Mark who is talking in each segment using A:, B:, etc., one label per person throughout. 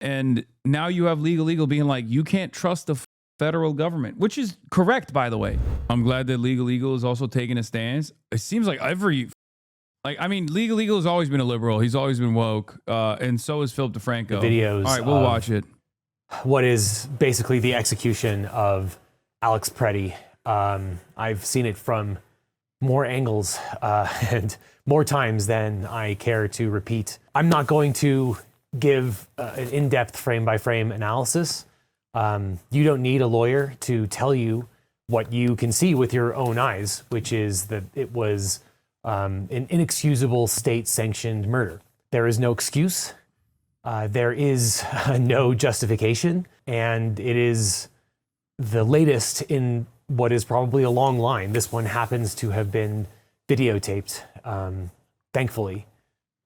A: And now you have LegalEagle being like, you can't trust the federal government, which is correct, by the way. I'm glad that LegalEagle is also taking a stance. It seems like LegalEagle has always been a liberal. He's always been woke. And so is Philip DeFranco.
B: Videos.
A: All right, we'll watch it.
B: What is basically the execution of Alex Pretti. I've seen it from more angles and more times than I care to repeat. I'm not going to give an in-depth frame-by-frame analysis. You don't need a lawyer to tell you what you can see with your own eyes, which is that it was an inexcusable state-sanctioned murder. There is no excuse. There is no justification, and it is the latest in what is probably a long line. This one happens to have been videotaped, thankfully,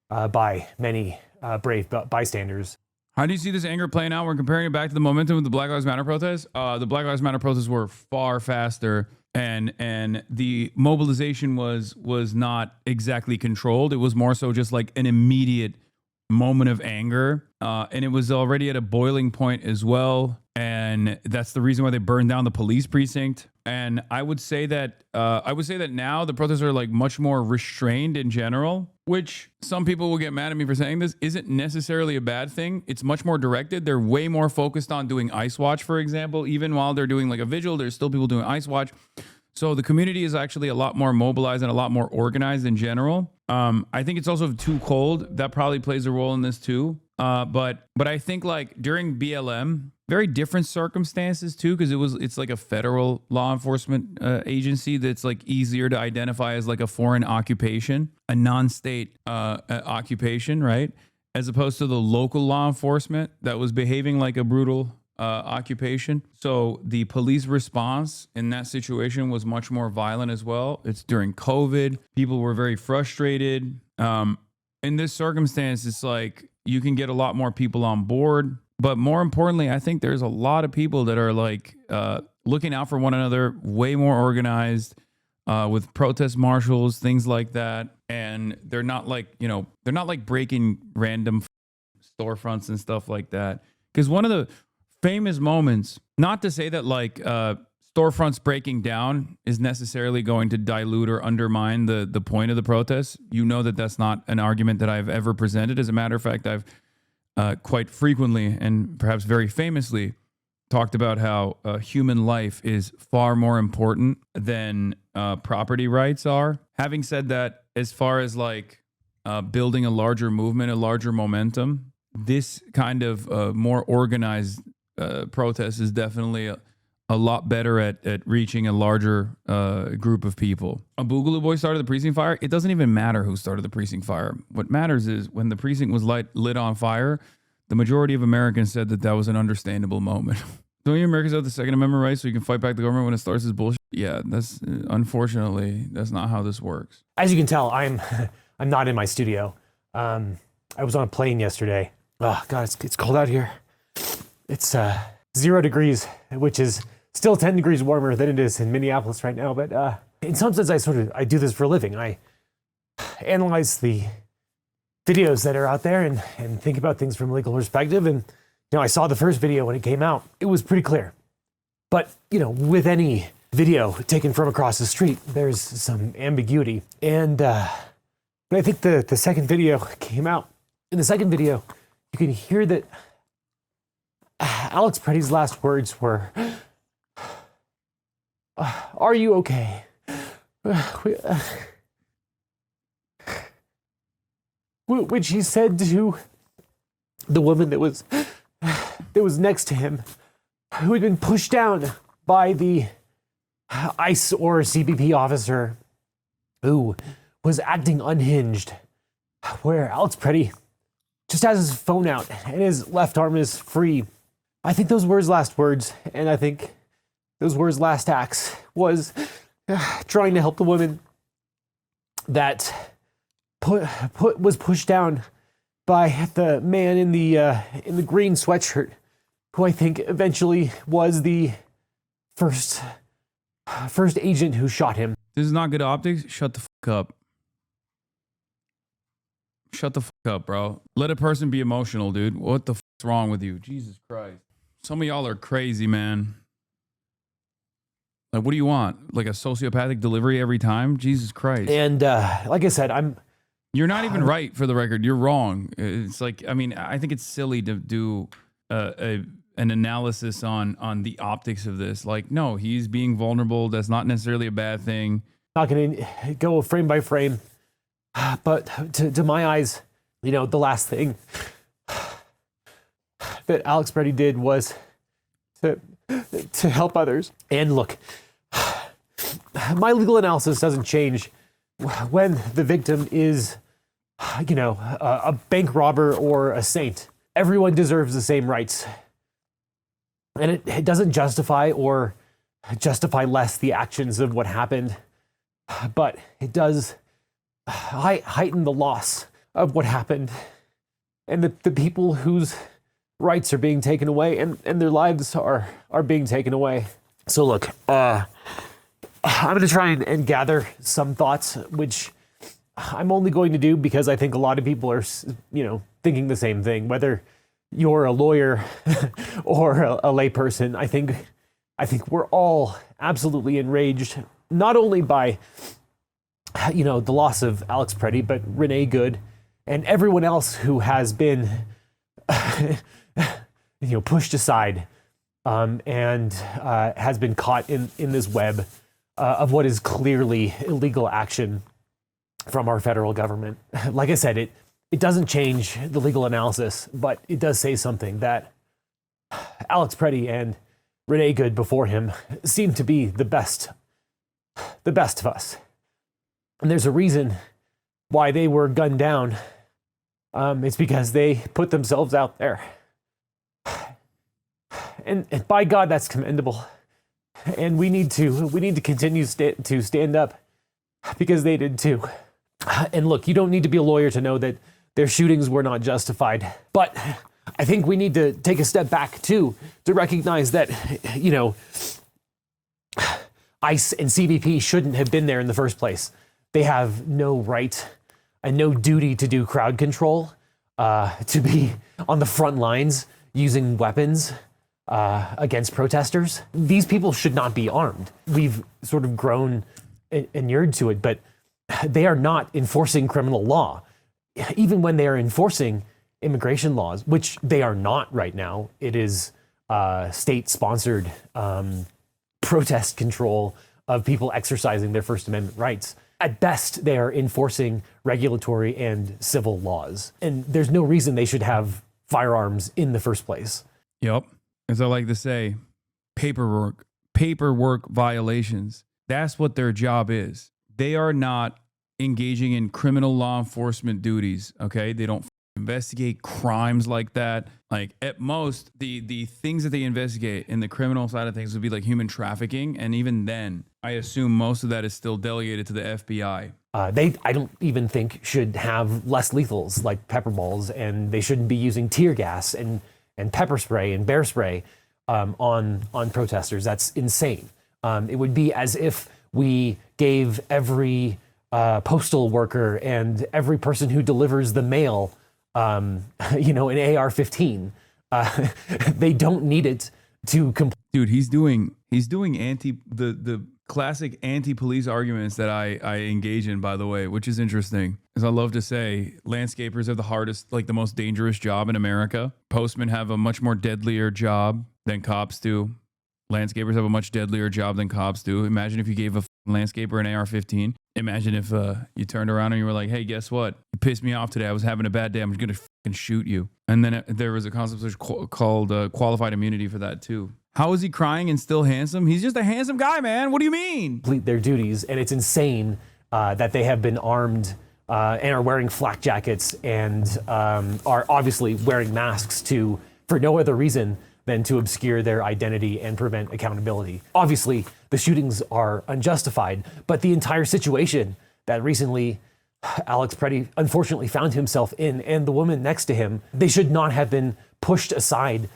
B: by many brave bystanders.
A: How do you see this anger playing out? We're comparing it back to the momentum of the Black Lives Matter protests. The Black Lives Matter protests were far faster, and the mobilization was not exactly controlled. It was more so just like an immediate moment of anger, and it was already at a boiling point as well. And that's the reason why they burned down the police precinct. And I would say that now the protests are like much more restrained in general, which some people will get mad at me for saying this isn't necessarily a bad thing. It's much more directed. They're way more focused on doing Ice Watch, for example. Even while they're doing like a vigil, there's still people doing Ice Watch. So the community is actually a lot more mobilized and a lot more organized in general. I think it's also too cold. That probably plays a role in this too. But I think like during BLM, very different circumstances too, because it's like a federal law enforcement agency that's like easier to identify as like a foreign occupation, a non-state occupation, right? As opposed to the local law enforcement that was behaving like a brutal occupation. So the police response in that situation was much more violent as well. It's during COVID. People were very frustrated. In this circumstance, it's like you can get a lot more people on board. But more importantly, I think there's a lot of people that are like looking out for one another, way more organized with protest marshals, things like that. And they're not like, they're not like breaking random storefronts and stuff like that. Because one of the famous moments, not to say that like storefronts breaking down is necessarily going to dilute or undermine the point of the protest. You know that that's not an argument that I've ever presented. As a matter of fact, I've quite frequently and perhaps very famously talked about how human life is far more important than property rights are. Having said that, as far as like building a larger movement, a larger momentum, this kind of more organized protest is definitely a lot better at reaching a larger group of people. A Boogaloo Boy started the precinct fire. It doesn't even matter who started the precinct fire. What matters is when the precinct was lit on fire, the majority of Americans said that was an understandable moment. Don't you Americans have the Second Amendment right so you can fight back the government when it starts this bullshit? Yeah, unfortunately, that's not how this works.
B: As you can tell, I'm not in my studio. I was on a plane yesterday. Oh God, it's cold out here. It's 0 degrees, which is still 10 degrees warmer than it is in Minneapolis right now. But in some sense, I do this for a living. I analyze the videos that are out there and think about things from a legal perspective. And I saw the first video when it came out. It was pretty clear. But with any video taken from across the street, there's some ambiguity. And but I think the second video came out. In the second video, you can hear that Alex Pretti's last words were, "Are you okay?" Which he said to the woman that was next to him, who had been pushed down by the ICE or CBP officer who was acting unhinged, where Alex Pretti just has his phone out and his left arm is free. I think those were his last words, and I think those were his last acts, was trying to help the woman that was pushed down by the man in the green sweatshirt, who I think eventually was the first agent who shot him.
A: This is not good optics. Shut the fuck up. Shut the fuck up, bro. Let a person be emotional, dude. What the fuck's wrong with you? Jesus Christ. Some of y'all are crazy, man. Like, what do you want? Like a sociopathic delivery every time? Jesus Christ.
B: And like I said,
A: You're not even right, for the record. You're wrong. It's like, I mean, I think it's silly to do an analysis on the optics of this. Like, no, he's being vulnerable. That's not necessarily a bad thing.
B: not going to go frame by frame, but to my eyes, you know, the last thing that Alex Pretti did was to help others. And look, my legal analysis doesn't change when the victim is, you know, a bank robber or a saint. Everyone deserves the same rights. And it doesn't justify or justify less the actions of what happened, but it does heighten the loss of what happened and the people whose rights are being taken away and their lives are being taken away. So look, I'm going to try and gather some thoughts, which I'm only going to do because I think a lot of people are, you know, thinking the same thing, whether you're a lawyer or a layperson. I think we're all absolutely enraged, not only by, you know, the loss of Alex Pretti, but Renee Good and everyone else who has been, you know, pushed aside and has been caught in this web of what is clearly illegal action from our federal government. Like I said, it doesn't change the legal analysis, but it does say something that Alex Pretti and Renee Good before him seem to be the best of us. And there's a reason why they were gunned down. It's because they put themselves out there. And by God, that's commendable. And we need to continue to stand up because they did too. And look, you don't need to be a lawyer to know that their shootings were not justified. But I think we need to take a step back too to recognize that, you know, ICE and CBP shouldn't have been there in the first place. They have no right and no duty to do crowd control, to be on the front lines using weapons against protesters. These people should not be armed. We've sort of grown inured to it, but they are not enforcing criminal law. Even when they are enforcing immigration laws, which they are not right now, it is state-sponsored protest control of people exercising their First Amendment rights. At best, they are enforcing regulatory and civil laws. And there's no reason they should have firearms in the first place.
A: Yep. As I like to say, paperwork violations. That's what their job is. They are not engaging in criminal law enforcement duties, okay? They don't investigate crimes like that. Like, at most, the things that they investigate in the criminal side of things would be like human trafficking, and even then, I assume most of that is still delegated to the FBI.
B: I don't even think should have less lethals like pepper balls, and they shouldn't be using tear gas and pepper spray and bear spray on protesters. That's insane. It would be as if we gave every postal worker and every person who delivers the mail, you know, an AR-15. They don't need it to
A: Dude, he's doing the classic anti-police arguments that I engage in, by the way, which is interesting. As I love to say, landscapers are the hardest, like the most dangerous job in America. Postmen have a much more deadlier job than cops do. Landscapers have a much deadlier job than cops do. Imagine if you gave a landscaper an AR-15. Imagine if you turned around and you were like, hey, guess what? You pissed me off today. I was having a bad day. I'm just going to fucking shoot you. And then there was a concept called qualified immunity for that too. How is he crying and still handsome? He's just a handsome guy, man. What do you mean?
B: Complete their duties. And it's insane that they have been armed and are wearing flak jackets and are obviously wearing masks for no other reason than to obscure their identity and prevent accountability. Obviously, the shootings are unjustified, but the entire situation that recently Alex Pretti unfortunately found himself in, and the woman next to him, they should not have been pushed aside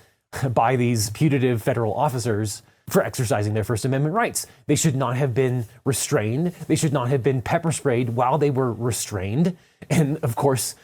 B: by these putative federal officers for exercising their First Amendment rights. They should not have been restrained. They should not have been pepper sprayed while they were restrained. And of course,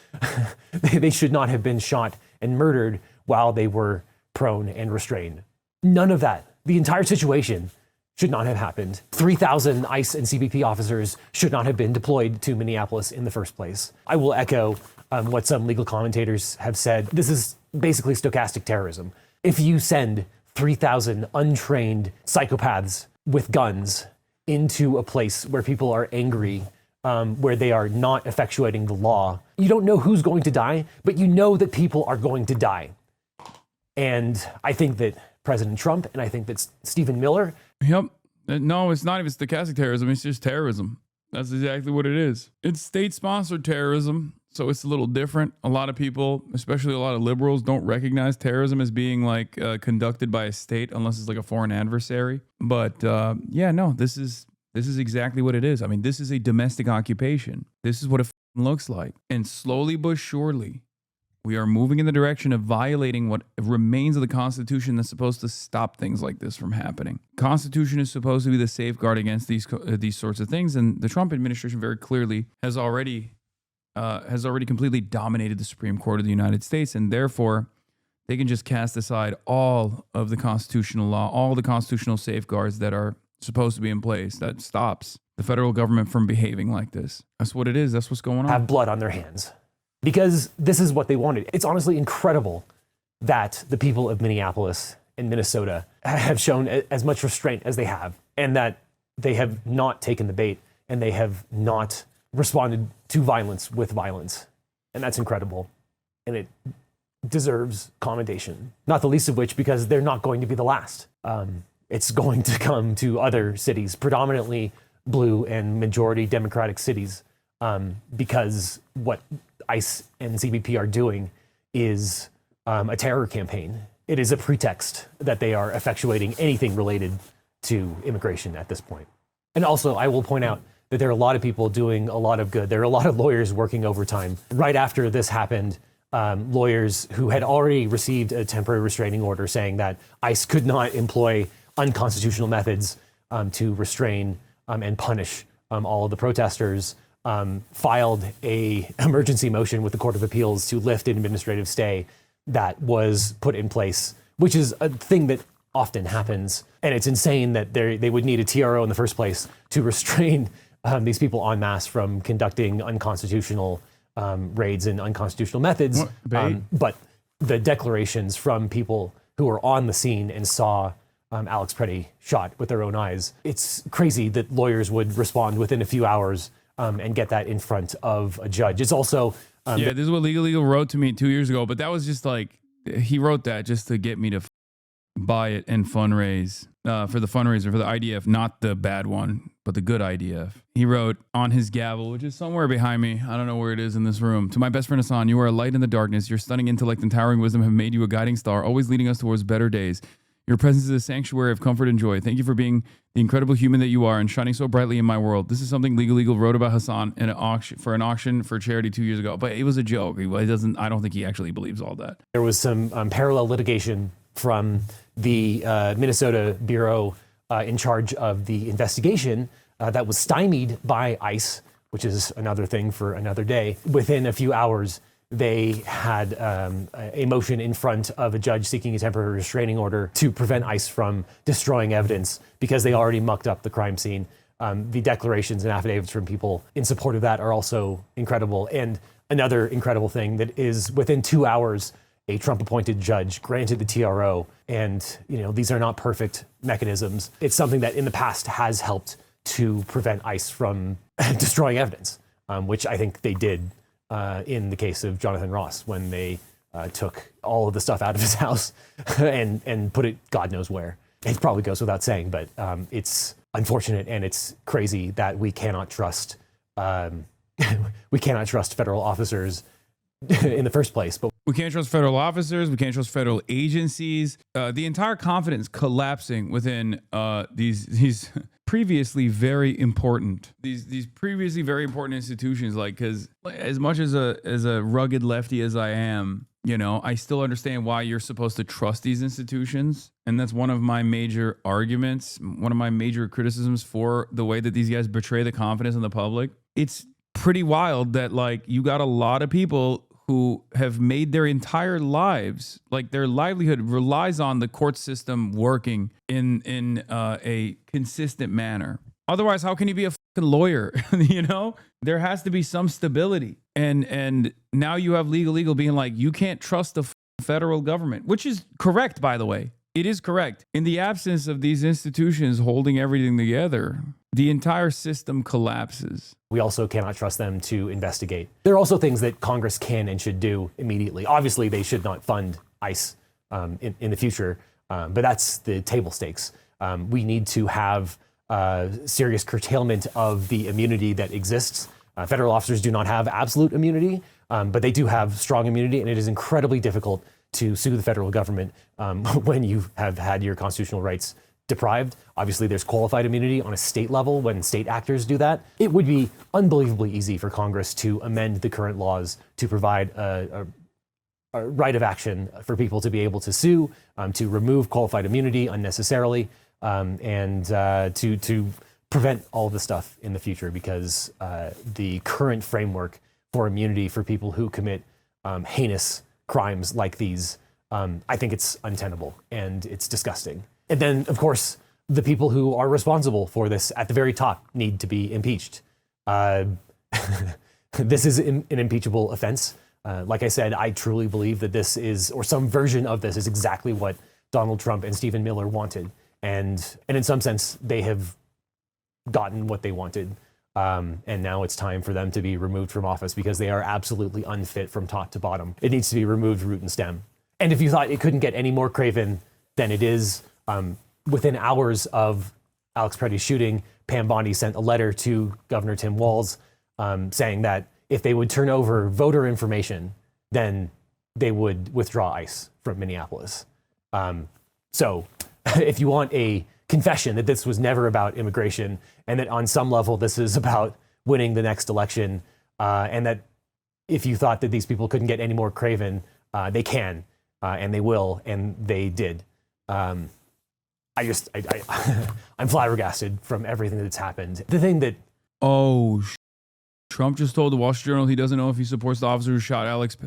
B: they should not have been shot and murdered while they were prone and restrained. None of that. The entire situation should not have happened. 3,000 ICE and CBP officers should not have been deployed to Minneapolis in the first place. I will echo what some legal commentators have said. This is basically stochastic terrorism. If you send 3,000 untrained psychopaths with guns into a place where people are angry, where they are not effectuating the law, you don't know who's going to die, but you know that people are going to die. And I think that President Trump and I think that Stephen Miller.
A: Yep. No, it's not even stochastic terrorism. It's just terrorism. That's exactly what it is. It's state-sponsored terrorism, so it's a little different. A lot of people, especially a lot of liberals, don't recognize terrorism as being like conducted by a state unless it's like a foreign adversary. But yeah, no, this is exactly what it is. I mean, this is a domestic occupation. This is what it looks like. And slowly but surely, we are moving in the direction of violating what remains of the Constitution that's supposed to stop things like this from happening. Constitution is supposed to be the safeguard against these sorts of things, and the Trump administration very clearly has already completely dominated the Supreme Court of the United States, and therefore they can just cast aside all of the constitutional law, all the constitutional safeguards that are supposed to be in place that stops the federal government from behaving like this. That's what it is. That's what's going on.
B: Have blood on their hands. Because this is what they wanted. It's honestly incredible that the people of Minneapolis and Minnesota have shown as much restraint as they have, and that they have not taken the bait, and they have not responded to violence with violence. And that's incredible. And it deserves commendation. Not the least of which because they're not going to be the last. It's going to come to other cities, predominantly blue and majority Democratic cities, because what ICE and CBP are doing is a terror campaign. It is a pretext that they are effectuating anything related to immigration at this point. And also, I will point out that there are a lot of people doing a lot of good. There are a lot of lawyers working overtime. Right after this happened, lawyers who had already received a temporary restraining order saying that ICE could not employ unconstitutional methods to restrain and punish all of the protesters, filed a emergency motion with the Court of Appeals to lift an administrative stay that was put in place, which is a thing that often happens. And it's insane that they would need a TRO in the first place to restrain these people en masse from conducting unconstitutional raids and unconstitutional methods. But the declarations from people who were on the scene and saw Alex Pretti shot with their own eyes, it's crazy that lawyers would respond within a few hours and get that in front of a judge. It's also...
A: yeah, this is what LegalEagle wrote to me 2 years ago, but that was just like, he wrote that just to get me to buy it and fundraise for the fundraiser for the IDF, not the bad one, but the good IDF. He wrote on his gavel, which is somewhere behind me. I don't know where it is in this room. To my best friend Hasan, you are a light in the darkness. Your stunning intellect and towering wisdom have made you a guiding star, always leading us towards better days. Your presence is a sanctuary of comfort and joy. Thank you for being the incredible human that you are and shining so brightly in my world. This is something LegalEagle wrote about Hasan in an auction for charity 2 years ago, but it was a joke. I don't think he actually believes all that.
B: There was some parallel litigation from the Minnesota Bureau in charge of the investigation that was stymied by ICE, which is another thing for another day. Within a few hours, they had a motion in front of a judge seeking a temporary restraining order to prevent ICE from destroying evidence because they already mucked up the crime scene. The declarations and affidavits from people in support of that are also incredible. And another incredible thing that is within 2 hours, a Trump-appointed judge granted the TRO. And, these are not perfect mechanisms. It's something that in the past has helped to prevent ICE from destroying evidence, which I think they did in the case of Jonathan Ross when they took all of the stuff out of his house and put it God knows where. It probably goes without saying, but it's unfortunate and it's crazy that we cannot trust federal officers in the first place. But
A: we can't trust federal officers. We can't trust federal agencies. The entire confidence collapsing within these previously very important institutions. Like, because as much as a rugged lefty as I am, You know, I still understand why you're supposed to trust these institutions. And that's one of my major arguments, one of my major criticisms for the way that these guys betray the confidence in the public. It's pretty wild that, like, you got a lot of people who have made their entire lives, like their livelihood relies on the court system working in a consistent manner. Otherwise, how can you be a fucking lawyer? You know, there has to be some stability. And now you have LegalEagle being like, you can't trust the federal government, which is correct, by the way. It is correct. In the absence of these institutions holding everything together, the entire system collapses.
B: We also cannot trust them to investigate. There are also things that Congress can and should do immediately. Obviously, they should not fund ICE in the future, but that's the table stakes. We need to have serious curtailment of the immunity that exists. Federal officers do not have absolute immunity, but they do have strong immunity, and it is incredibly difficult to sue the federal government when you have had your constitutional rights deprived. Obviously, there's qualified immunity on a state level when state actors do that. It would be unbelievably easy for Congress to amend the current laws to provide a right of action for people to be able to sue, to remove qualified immunity unnecessarily, and to prevent all of this stuff in the future, because the current framework for immunity for people who commit heinous crimes like these, I think it's untenable and it's disgusting. And then, of course, the people who are responsible for this at the very top need to be impeached. This is an impeachable offense. Like I said, I truly believe that this is, or some version of this is exactly what Donald Trump and Stephen Miller wanted. And in some sense, they have gotten what they wanted. And now it's time for them to be removed from office because they are absolutely unfit from top to bottom. It needs to be removed root and stem. And if you thought it couldn't get any more craven than it is, within hours of Alex Pretti's shooting, Pam Bondi sent a letter to Governor Tim Walz saying that if they would turn over voter information, then they would withdraw ICE from Minneapolis. So if you want a confession that this was never about immigration and that on some level this is about winning the next election, and that if you thought that these people couldn't get any more craven, they can, and they will, and they did. I'm flabbergasted from everything that's happened. The thing that...
A: Trump just told the Wall Street Journal he doesn't know if he supports the officer who shot Alex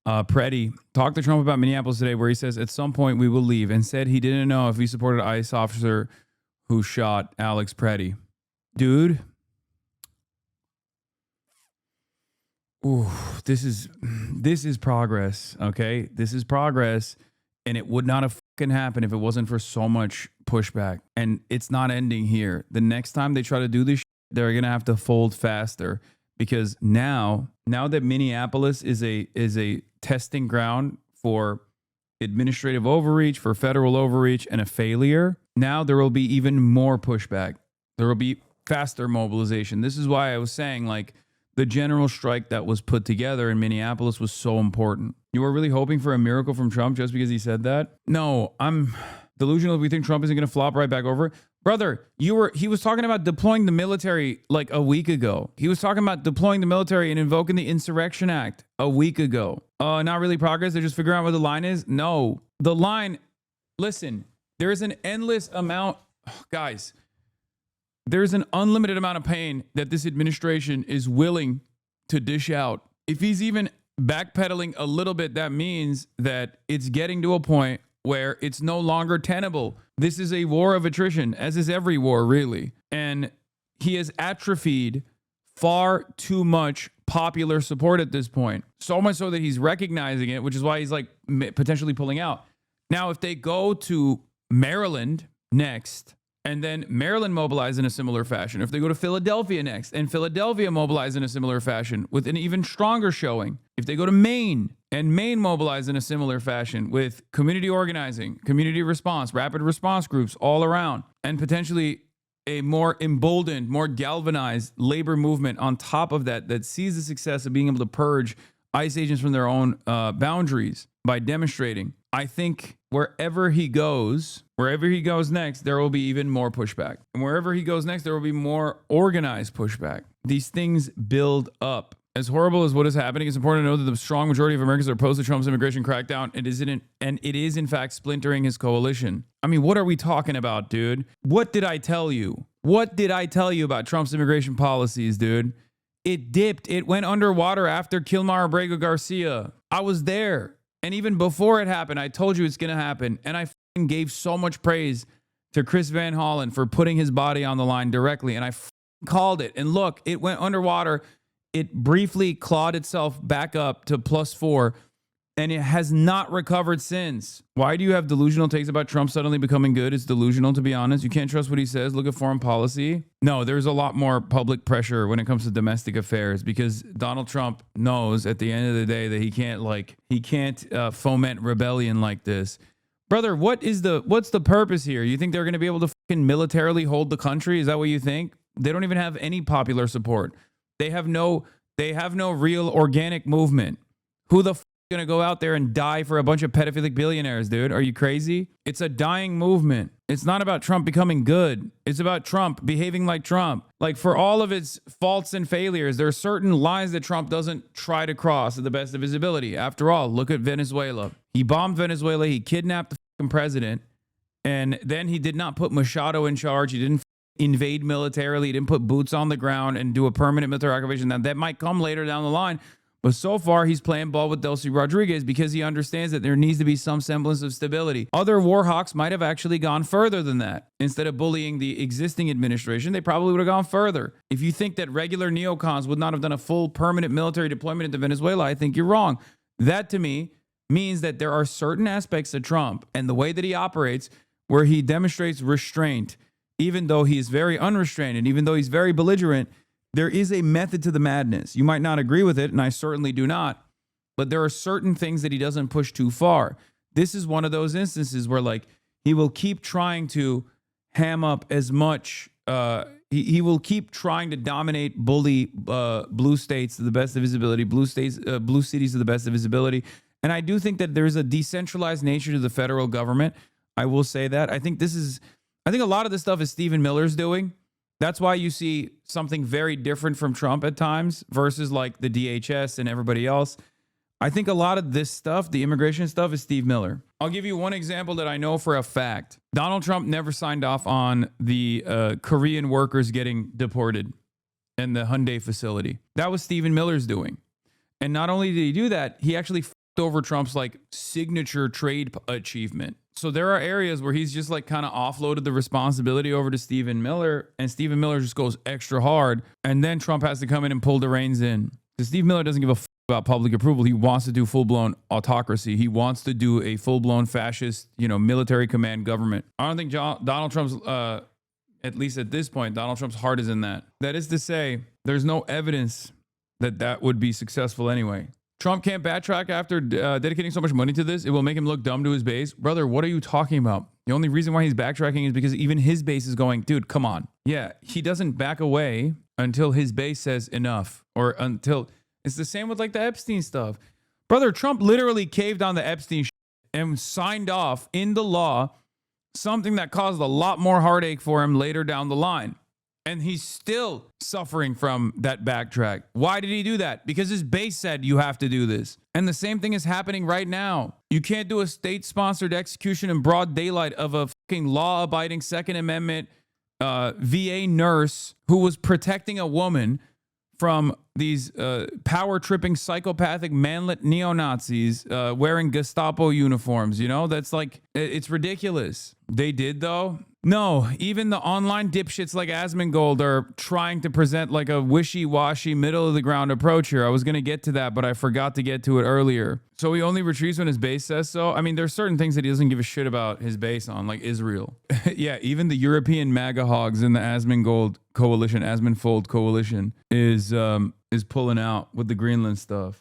A: Pretti. Talked to Trump about Minneapolis today, where he says at some point we will leave, and said he didn't know if he supported an ICE officer who shot Alex Pretti. Dude. Ooh, this is progress, okay? This is progress, and it would not have fucking happened if it wasn't for so much pushback. And it's not ending here. The next time they try to do this, they're gonna have to fold faster, because now that Minneapolis is a testing ground for administrative overreach, for federal overreach, and a failure, now there will be even more pushback. There will be faster mobilization. This is why I was saying, like, the general strike that was put together in Minneapolis was so important. You were really hoping for a miracle from Trump just because he said that? No, I'm delusional if we think Trump isn't going to flop right back over. Brother, he was talking about deploying the military like a week ago. He was talking about deploying the military and invoking the Insurrection Act a week ago. Not really progress. They're just figuring out what the line is. No, the line, listen, there is an endless amount, guys, there's an unlimited amount of pain that this administration is willing to dish out. If he's even backpedaling a little bit, that means that it's getting to a point where it's no longer tenable. This is a war of attrition, as is every war, really. And he has atrophied far too much popular support at this point. So much so that he's recognizing it, which is why he's like potentially pulling out. Now, if they go to Maryland next, and then Maryland mobilize in a similar fashion, if they go to Philadelphia next, and Philadelphia mobilize in a similar fashion with an even stronger showing, if they go to Maine, and Maine mobilize in a similar fashion with community organizing, community response, rapid response groups all around, and potentially a more emboldened, more galvanized labor movement on top of that, that sees the success of being able to purge ICE agents from their own boundaries by demonstrating, I think wherever he goes next, there will be even more pushback. And wherever he goes next, there will be more organized pushback. These things build up. As horrible as what is happening, it's important to know that the strong majority of Americans are opposed to Trump's immigration crackdown. It is in fact splintering his coalition. I mean, what are we talking about, dude? What did I tell you? What did I tell you about Trump's immigration policies, dude? It dipped. It went underwater after Kilmar Abrego Garcia. I was there. And even before it happened, I told you it's going to happen. And I gave so much praise to Chris Van Hollen for putting his body on the line directly. And I called it. And look, it went underwater. It briefly clawed itself back up to +4, and it has not recovered since. Why do you have delusional takes about Trump suddenly becoming good? It's delusional, to be honest. You can't trust what he says. Look at foreign policy. No, there's a lot more public pressure when it comes to domestic affairs because Donald Trump knows at the end of the day that he can't foment rebellion like this. Brother, what's the purpose here? You think they're going to be able to fucking militarily hold the country? Is that what you think? They don't even have any popular support. They have no real organic movement. Who the f is going to go out there and die for a bunch of pedophilic billionaires, dude? Are you crazy? It's a dying movement. It's not about Trump becoming good. It's about Trump behaving like Trump. Like, for all of its faults and failures, there are certain lines that Trump doesn't try to cross to the best of his ability. After all, look at Venezuela. He bombed Venezuela. He kidnapped the fucking president. And then he did not put Machado in charge. He didn't invade militarily. He didn't put boots on the ground and do a permanent military occupation. Now, that might come later down the line. But so far, he's playing ball with Delcy Rodriguez because he understands that there needs to be some semblance of stability. Other war hawks might have actually gone further than that. Instead of bullying the existing administration, they probably would have gone further. If you think that regular neocons would not have done a full permanent military deployment into Venezuela, I think you're wrong. That, to me, means that there are certain aspects of Trump and the way that he operates where he demonstrates restraint. Even though he is very unrestrained and even though he's very belligerent, there is a method to the madness. You might not agree with it, and I certainly do not, but there are certain things that he doesn't push too far. This is one of those instances where, like, he will keep trying to ham up as much. He will keep trying to dominate, bully blue states to the best of his ability, blue cities to the best of his ability. And I do think that there's a decentralized nature to the federal government. I will say that. I think a lot of this stuff is Stephen Miller's doing. That's why you see something very different from Trump at times versus like the DHS and everybody else. I think a lot of this stuff, the immigration stuff, is Steve Miller. I'll give you one example that I know for a fact. Donald Trump never signed off on the Korean workers getting deported in the Hyundai facility. That was Stephen Miller's doing. And not only did he do that, he actually f***ed over Trump's like signature trade achievement. So there are areas where he's just like kind of offloaded the responsibility over to Stephen Miller, and Stephen Miller just goes extra hard, and then Trump has to come in and pull the reins in. Because Steve Miller doesn't give a f about public approval. He wants to do full-blown autocracy. He wants to do a full-blown fascist, military command government. I don't think Donald Trump's, at least at this point, Donald Trump's heart is in that. That is to say, there's no evidence that would be successful anyway. Trump can't backtrack after dedicating so much money to this. It will make him look dumb to his base. Brother, what are you talking about? The only reason why he's backtracking is because even his base is going, dude, come on. Yeah, he doesn't back away until his base says enough, or until it's the same with like the Epstein stuff. Brother, Trump literally caved on the Epstein shit and signed off into law something that caused a lot more heartache for him later down the line. And he's still suffering from that backtrack. Why did he do that? Because his base said you have to do this. And the same thing is happening right now. You can't do a state-sponsored execution in broad daylight of a fucking law-abiding Second Amendment VA nurse who was protecting a woman from these power-tripping psychopathic manlet neo-Nazis wearing Gestapo uniforms. That's like, it's ridiculous. They did, though. No, even the online dipshits like Asmongold are trying to present like a wishy-washy, middle-of-the-ground approach here. I was going to get to that, but I forgot to get to it earlier. So he only retreats when his base says so? I mean, there's certain things that he doesn't give a shit about his base on, like Israel. Yeah, even the European MAGA hogs in the Asmongold coalition, Asmonfold coalition, is pulling out with the Greenland stuff.